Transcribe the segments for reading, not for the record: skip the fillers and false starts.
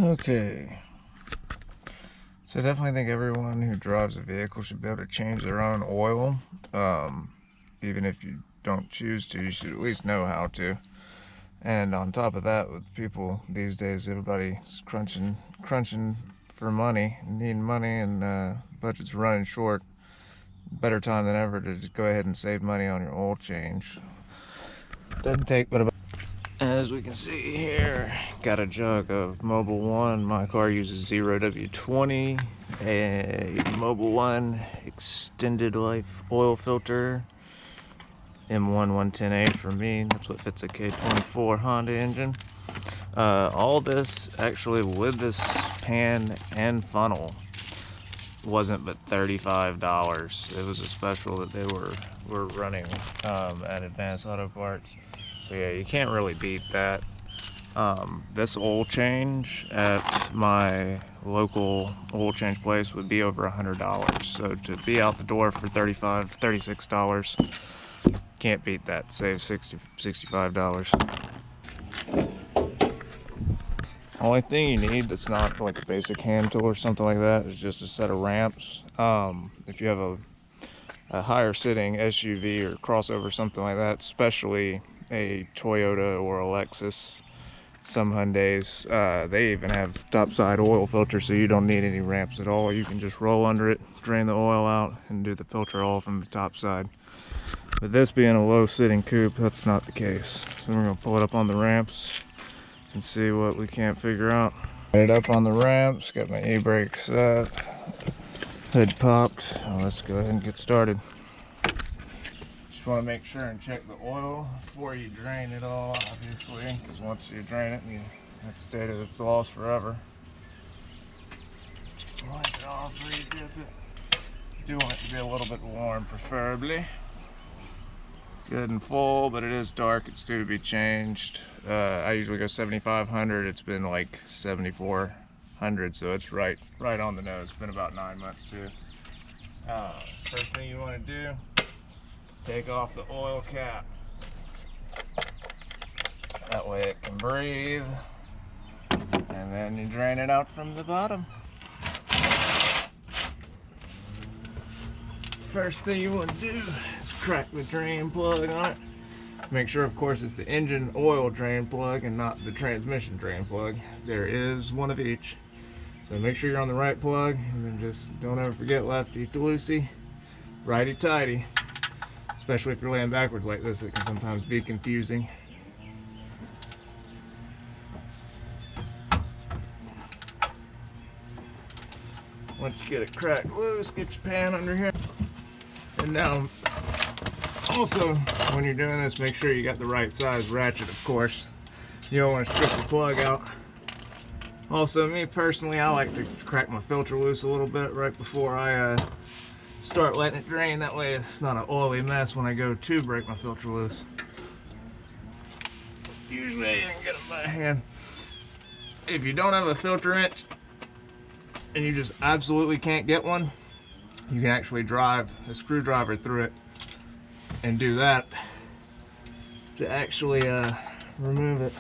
Okay. So I definitely think everyone who drives a vehicle should be able to change their own oil. Even if you don't choose to, you should at least know how to. And on top of that, with people these days, everybody's crunching for money, needing money, and budget's running short. Better time than ever to just go ahead and save money on your oil change. Doesn't take but about, as we can see here, got a jug of Mobil 1. My car uses 0W20, a Mobil 1 extended life oil filter, M1 110A for me. That's what fits a K24 Honda engine. All this actually with this pan and funnel wasn't but $35. It was a special that they were running at Advanced Auto Parts. So yeah, you can't really beat that. This oil change at my local oil change place would be over $100. So to be out the door for $36, can't beat that. Save $65. Only thing you need that's not like a basic hand tool or something like that is just a set of ramps. If you have a higher sitting SUV or crossover, something like that, especially a Toyota or a Lexus, some Hyundais, they even have topside oil filters, so you don't need any ramps at all. You can just roll under it, drain the oil out, and do the filter all from the top side. But this being a low sitting coupe, that's not the case. So we're gonna pull it up on the ramps and see what we can't figure out. Right up on the ramps, got my e-brake set, hood popped. Let's go ahead and get started. Just want to make sure and check the oil before you drain it all, obviously, because once you drain it, that's data that's lost forever. Wipe it off, re-dip it. Do want it to be a little bit warm, preferably. Good and full, but it is dark. It's due to be changed. I usually go 7,500. It's been like 7,400, so it's right on the nose. It's been about 9 months too. First thing you want to do, take off the oil cap. That way it can breathe, and then you drain it out from the bottom. First thing you want to do is crack the drain plug on it. Make sure, of course, it's the engine oil drain plug and not the transmission drain plug. There is one of each. So make sure you're on the right plug, and then just don't ever forget lefty to loosey, righty tighty. Especially if you're laying backwards like this, it can sometimes be confusing. Once you get it cracked loose, get your pan under here. And now, also, when you're doing this, make sure you got the right size ratchet, of course. You don't want to strip the plug out. Also, me personally, I like to crack my filter loose a little bit right before I start letting it drain. That way it's not an oily mess when I go to break my filter loose. Usually I can get it by hand. If you don't have a filter wrench and you just absolutely can't get one, you can actually drive a screwdriver through it and do that to actually remove it.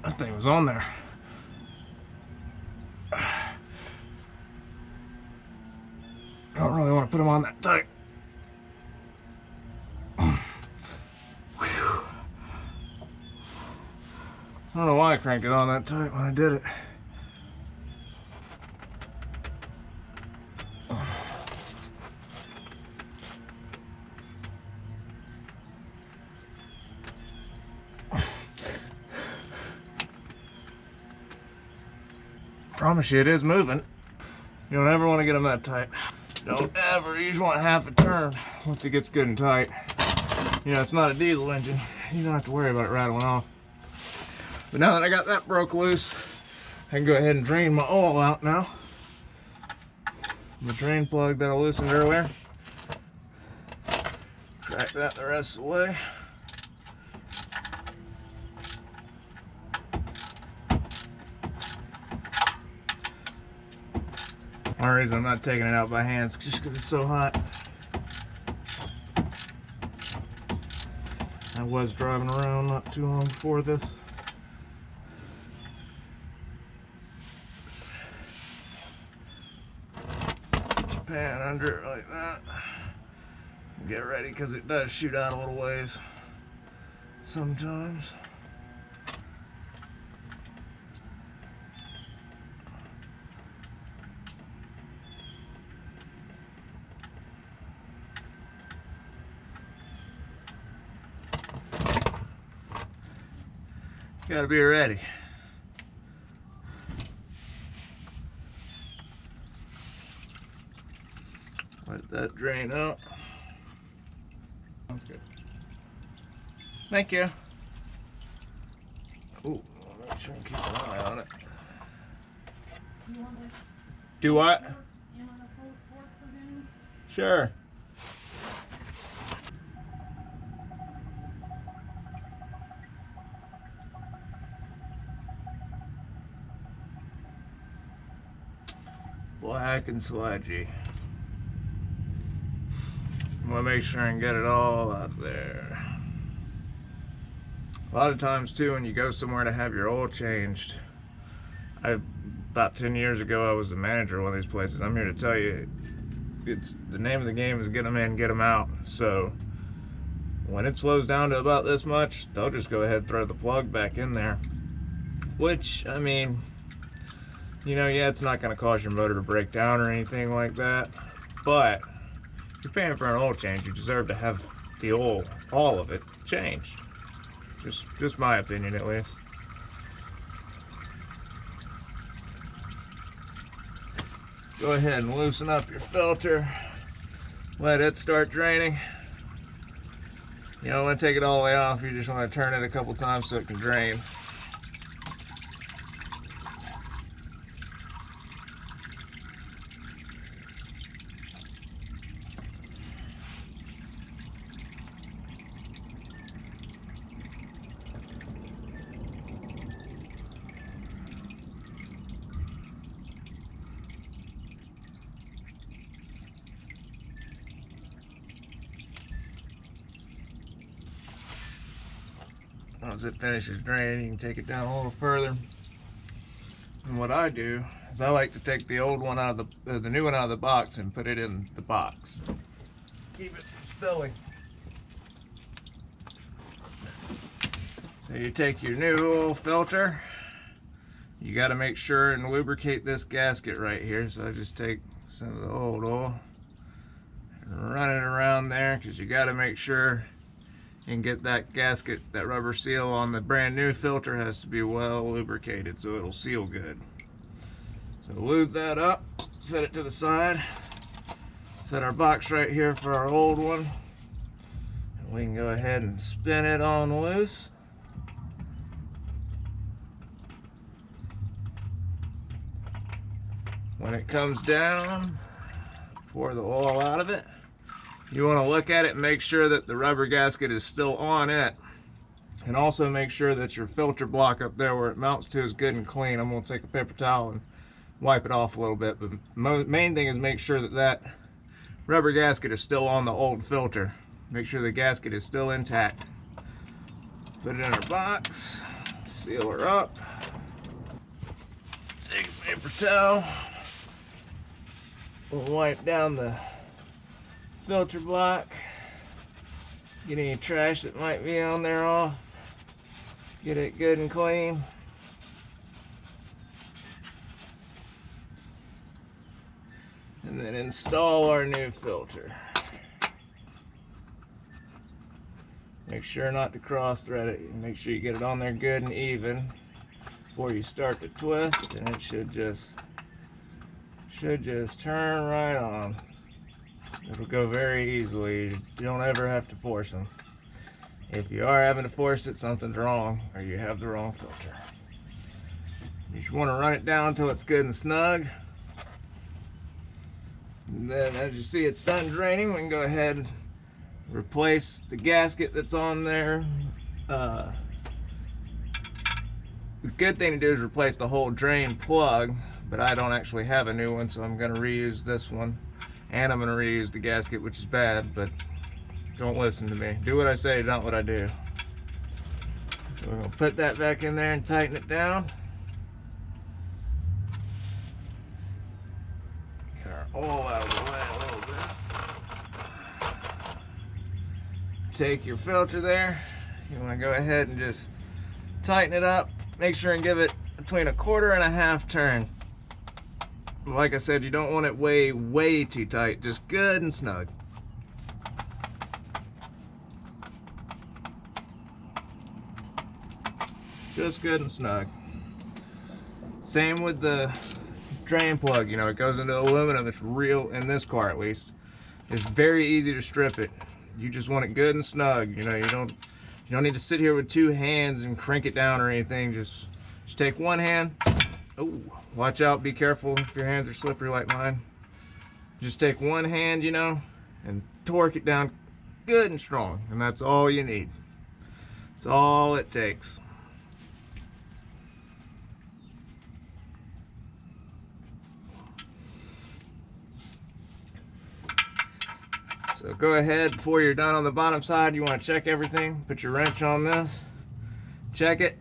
That thing was on there. I don't really want to put them on that tight. Whew. I don't know why I cranked it on that tight when I did it. Promise you it is moving. You don't ever want to get them that tight. Don't ever. You just want half a turn once it gets good and tight. You know, it's not a diesel engine. you don't have to worry about it rattling off. But now that I got that broke loose, I can go ahead and drain my oil out now. The drain plug that I loosened earlier. Crack that the rest of the way. One reason I'm not taking it out by hands just because it's so hot. I was driving around not too long before this. Put your pan under it like that. Get ready because it does shoot out a little ways sometimes. Gotta be ready. Let that drain out. Sounds good. Thank you. Ooh, I'll make sure and keep an eye on it. Do what? Sure. Black and sludgy. I'm gonna make sure and get it all out there. A lot of times too, when you go somewhere to have your oil changed, about 10 years ago I was the manager of one of these places. I'm here to tell you, it's the name of the game is get them in, get them out. So when it slows down to about this much, they'll just go ahead and throw the plug back in there. Which, I mean, you know, yeah, it's not going to cause your motor to break down or anything like that, but if you're paying for an oil change, you deserve to have the oil, all of it, changed. Just my opinion, at least. Go ahead and loosen up your filter. Let it start draining. You don't want to take it all the way off. You just want to turn it a couple times so it can drain. Once it finishes draining, you can take it down a little further. And what I do is I like to take the old one out of the new one out of the box and put it in the box. Keep it filling. So you take your new oil filter. You got to make sure and lubricate this gasket right here. So I just take some of the old oil and run it around there, because you got to make sure and get that gasket, that rubber seal on the brand new filter has to be well lubricated so it'll seal good. So lube that up, set it to the side, set our box right here for our old one, and we can go ahead and spin it on loose. When it comes down, pour the oil out of it. You want to look at it and make sure that the rubber gasket is still on it, and also make sure that your filter block up there where it mounts to is good and clean. I'm going to take a paper towel and wipe it off a little bit, but main thing is make sure that that rubber gasket is still on the old filter. Make sure the gasket is still intact. Put it in our box, seal her up, take a paper towel, we'll wipe down the filter block, get any trash that might be on there off, get it good and clean. And then install our new filter. Make sure not to cross thread it. Make sure you get it on there good and even before you start to twist, and it should just turn right on. It'll go very easily. You don't ever have to force them. If you are having to force it, something's wrong, or you have the wrong filter. You just want to run it down until it's good and snug. And then as you see it's done draining, we can go ahead and replace the gasket that's on there. The good thing to do is replace the whole drain plug, but I don't actually have a new one, so I'm going to reuse this one. And I'm going to reuse the gasket, which is bad, but don't listen to me. Do what I say, not what I do. So we're going to put that back in there and tighten it down. Get our oil out of the way a little bit. Take your filter there. You want to go ahead and just tighten it up. Make sure and give it between 1/4 and 1/2 turn. Like I said, you don't want it way too tight. Just good and snug. Just good and snug. Same with the drain plug. You know, it goes into aluminum. It's real, in this car at least. It's very easy to strip it. You just want it good and snug. You know, you don't need to sit here with 2 hands and crank it down or anything. Just take one hand. Oh, watch out, be careful if your hands are slippery like mine. Just take one hand, you know, and torque it down good and strong. And that's all you need. That's all it takes. So go ahead, before you're done on the bottom side, you want to check everything. Put your wrench on this. Check it.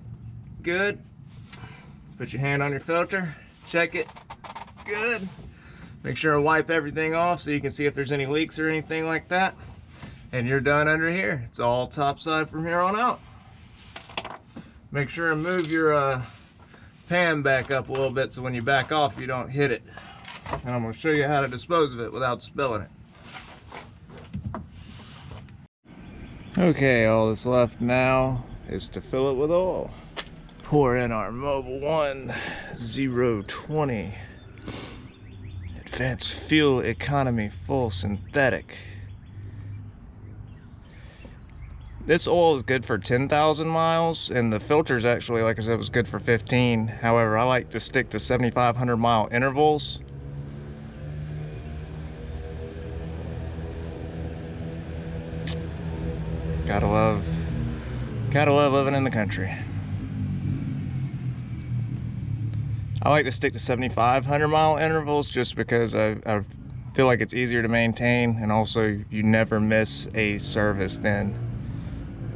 Good. Put your hand on your filter. Check it. Good. Make sure to wipe everything off so you can see if there's any leaks or anything like that. And you're done under here. It's all top side from here on out. Make sure and move your pan back up a little bit so when you back off you don't hit it. And I'm going to show you how to dispose of it without spilling it. Okay, all that's left now is to fill it with oil. Pour in our Mobil 1 020 Advanced Fuel Economy Full Synthetic. This oil is good for 10,000 miles, and the filter's actually, like I said, was good for 15. However, I like to stick to 7,500 mile intervals. Gotta love living in the country. I like to stick to 7,500 mile intervals just because I feel like it's easier to maintain, and also you never miss a service then,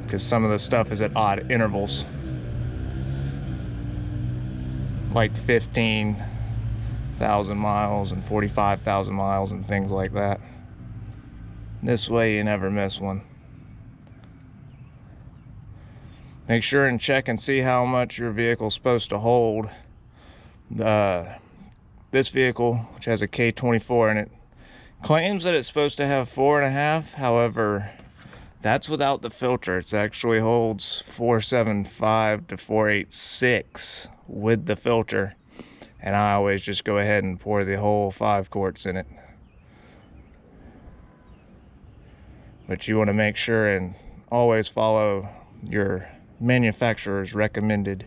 because some of the stuff is at odd intervals, like 15,000 miles and 45,000 miles and things like that. This way you never miss one. Make sure and check and see how much your vehicle's supposed to hold. This vehicle, which has a K24 in it, claims that it's supposed to have 4.5. However, that's without the filter. It actually holds 475 to 486 with the filter. And I always just go ahead and pour the whole 5 quarts in it. But you want to make sure and always follow your manufacturer's recommended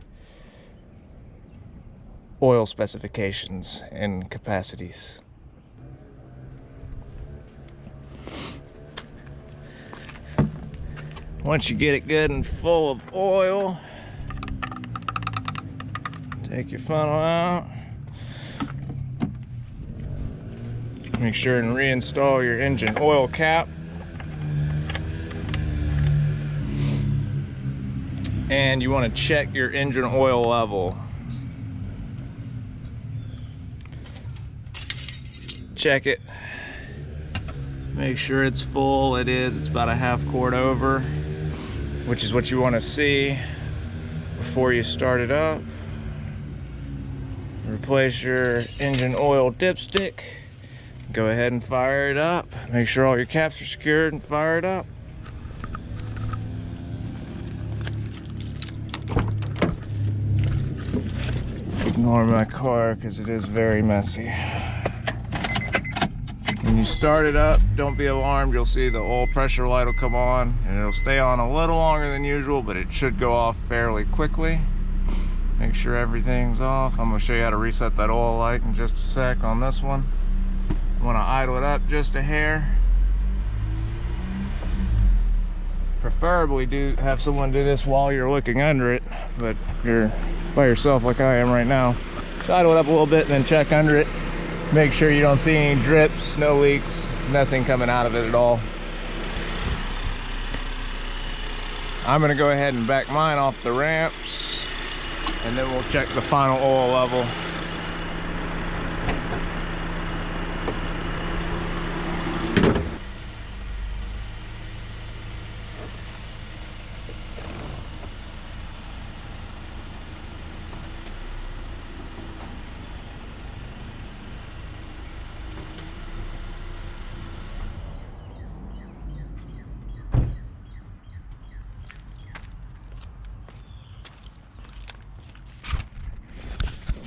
oil specifications and capacities. Once you get it good and full of oil, take your funnel out. Make sure and reinstall your engine oil cap. And you want to check your engine oil level. Check it. Make sure it's full. It is. It's about a half quart over, which is what you want to see before you start it up. Replace your engine oil dipstick. Go ahead and fire it up. Make sure all your caps are secured and fire it up. Ignore my car because it is very messy. When you start it up, don't be alarmed. You'll see the oil pressure light will come on, and it'll stay on a little longer than usual, but it should go off fairly quickly. Make sure everything's off. I'm gonna show you how to reset that oil light in just a sec on this one. I wanna idle it up just a hair. Preferably have someone do this while you're looking under it, but if you're by yourself like I am right now, just idle it up a little bit and then check under it. Make sure you don't see any drips, no leaks, nothing coming out of it at all. I'm gonna go ahead and back mine off the ramps, and then we'll check the final oil level.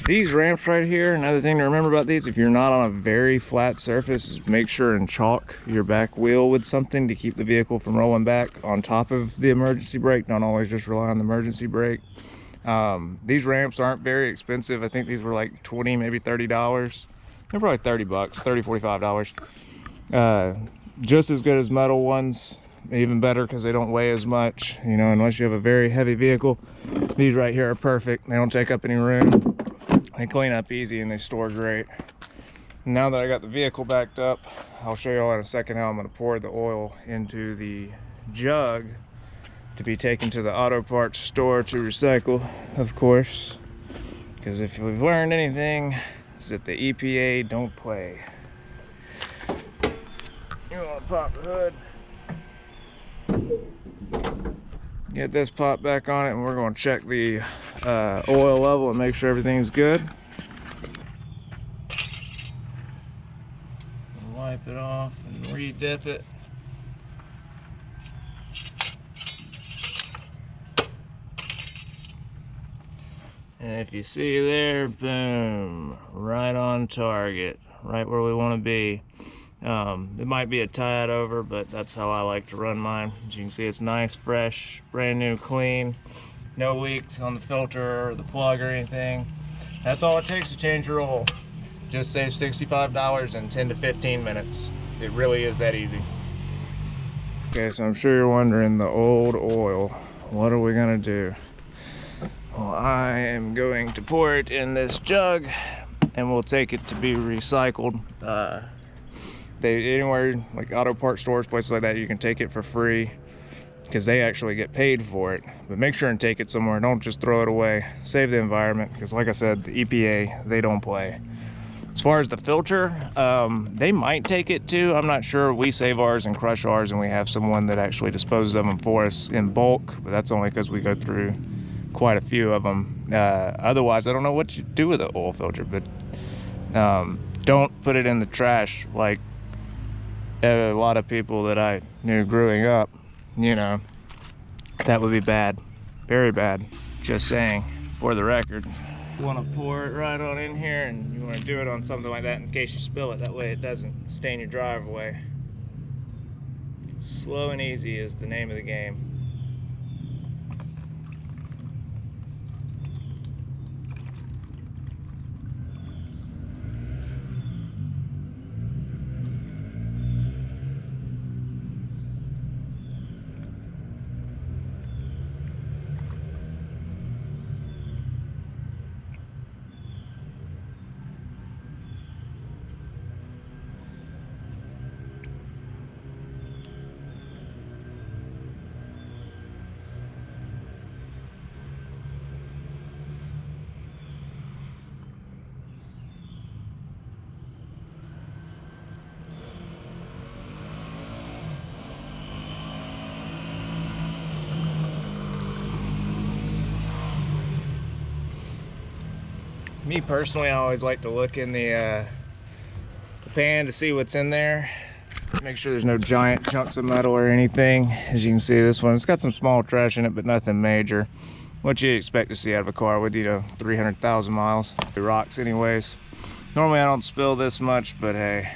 These ramps right here, another thing to remember about these, if you're not on a very flat surface, is make sure and chalk your back wheel with something to keep the vehicle from rolling back on top of the emergency brake. Don't always just rely on the emergency brake. These ramps aren't very expensive. I think these were like $20, maybe $30. They're probably 30 bucks, $30, $45. Just as good as metal ones, even better because they don't weigh as much, you know, unless you have a very heavy vehicle. These right here are perfect. They don't take up any room. They clean up easy and they store great. Now that I got the vehicle backed up, I'll show you all in a second how I'm going to pour the oil into the jug to be taken to the auto parts store to recycle, of course. Because if we've learned anything, it's that the EPA don't play. You want to pop the hood. Get this pop back on it, and we're going to check the oil level and make sure everything's good. Wipe it off and re-dip it. And if you see there, boom, right on target, right where we want to be. It might be a tad over, but that's how I like to run mine. As you can see, it's nice, fresh, brand new, clean. No leaks on the filter or the plug or anything. That's all it takes to change your oil. Just saves $65 in 10 to 15 minutes. It really is that easy. Okay, so I'm sure you're wondering, the old oil, what are we gonna do? Well, I am going to pour it in this jug and we'll take it to be recycled. Anywhere like auto part stores, places like that, you can take it for free because they actually get paid for it. But make sure and take it somewhere. Don't just throw it away. Save the environment, because like I said, the EPA, they don't play. As far as the filter, they might take it too. I'm not sure. We save ours and crush ours, and we have someone that actually disposes of them for us in bulk, but that's only because we go through quite a few of them. Otherwise, I don't know what you do with the oil filter, but don't put it in the trash like a lot of people that I knew growing up. You know, that would be bad, very bad. Just saying, for the record. You want to pour it right on in here, and you want to do it on something like that in case you spill it. That way it doesn't stain your driveway. Slow and easy is the name of the game. Me personally, I always like to look in the pan to see what's in there. Make sure there's no giant chunks of metal or anything. As you can see, this one, it's got some small trash in it, but nothing major. What you'd expect to see out of a car with, 300,000 miles. It rocks anyways. Normally I don't spill this much, but hey,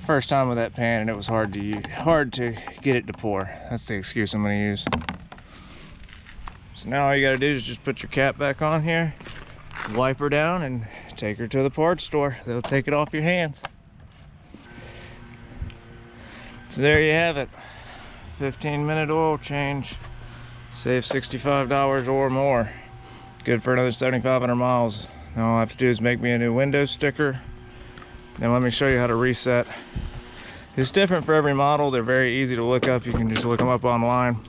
first time with that pan, and it was hard to get it to pour. That's the excuse I'm gonna use. So now all you gotta do is just put your cap back on here, wipe her down, and take her to the parts store. They'll take it off your hands. So there you have it. 15-minute oil change. Save $65 or more. Good for another 7,500 miles. Now all I have to do is make me a new window sticker. Then let me show you how to reset. It's different for every model. They're very easy to look up. You can just look them up online.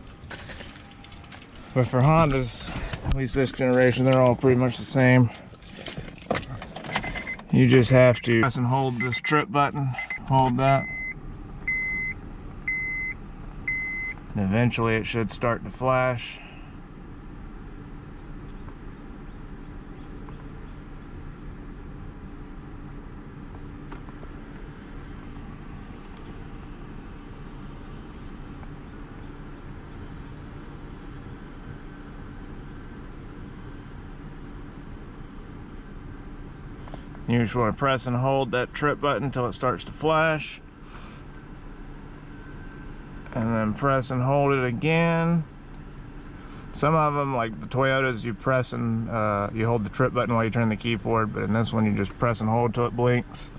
But for Hondas, at least this generation, they're all pretty much the same. You just have to press and hold this trip button. Hold that. And eventually it should start to flash. You just want to press and hold that trip button until it starts to flash. And then press and hold it again. Some of them, like the Toyotas, you press and you hold the trip button while you turn the key forward, but in this one you just press and hold till it blinks.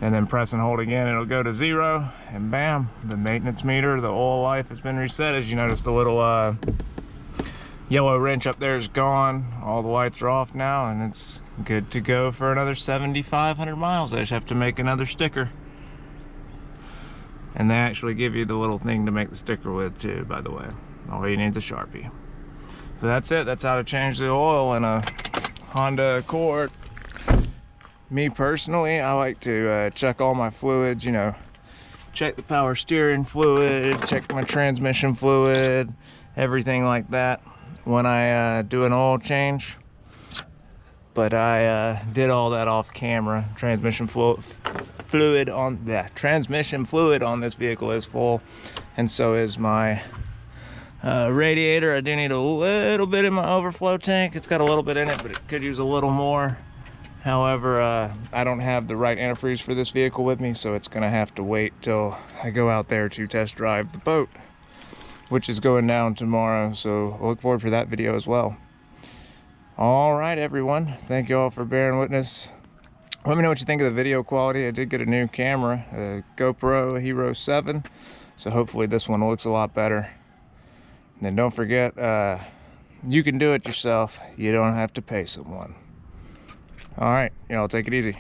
And then press and hold again, it'll go to 0, and bam, the maintenance meter, the oil life has been reset. As you notice, the little yellow wrench up there is gone. All the lights are off now, and it's good to go for another 7,500 miles. I just have to make another sticker. And they actually give you the little thing to make the sticker with too, by the way. All you need is a Sharpie. But that's it. That's how to change the oil in a Honda Accord. Me personally, I like to check all my fluids, you know, check the power steering fluid, check my transmission fluid, everything like that when I do an oil change. But I did all that off camera. Transmission fluid on this vehicle is full, and so is my radiator. I do need a little bit in my overflow tank. It's got a little bit in it, but it could use a little more. However, I don't have the right antifreeze for this vehicle with me, so it's gonna have to wait till I go out there to test drive the boat, which is going down tomorrow. So I'll look forward for that video as well. All right, everyone. Thank you all for bearing witness. Let me know what you think of the video quality. I did get a new camera, a GoPro Hero 7. So hopefully this one looks a lot better. And then don't forget, you can do it yourself. You don't have to pay someone. All right, y'all take it easy.